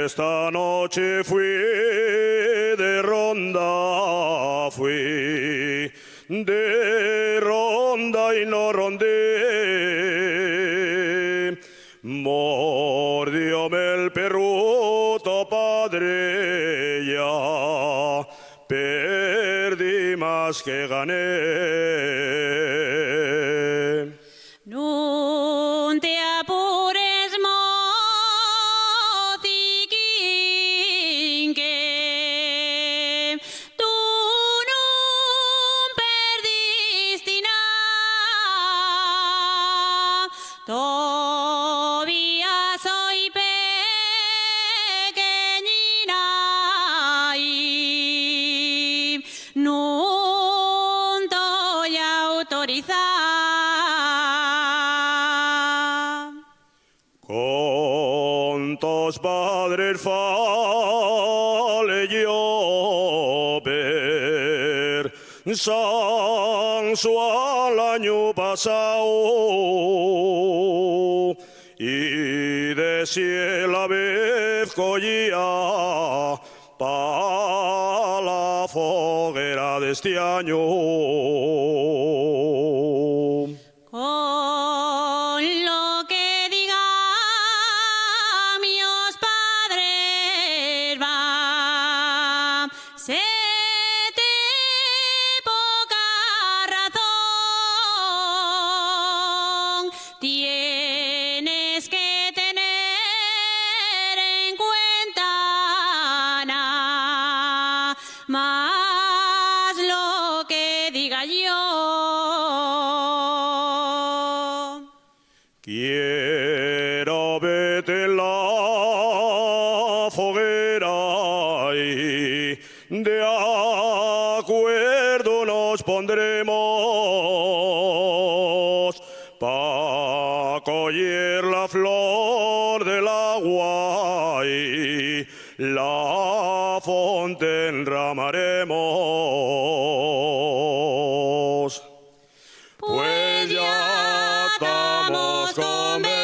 Esta noche fui de ronda, fui de ronda y no rondé. Mordióme el perruto, padre, ya perdí más que gané. No te apures, motiquín, que tú no perdiste nada. Todavía soy pequeñina y no estoy autorizada. Cuántos padres fale yo ver al año pasado y decía la vez cogía pa' la foguera de este año. Con lo que digan mis padres va ser de poca razón. Tienes que tener en cuenta nada más lo que diga yo. Quiero verte en la foguera y de acuerdo nos pondremos pa' coger la flor del agua y la fuente enramaremos. Pues ya estamos convencidos.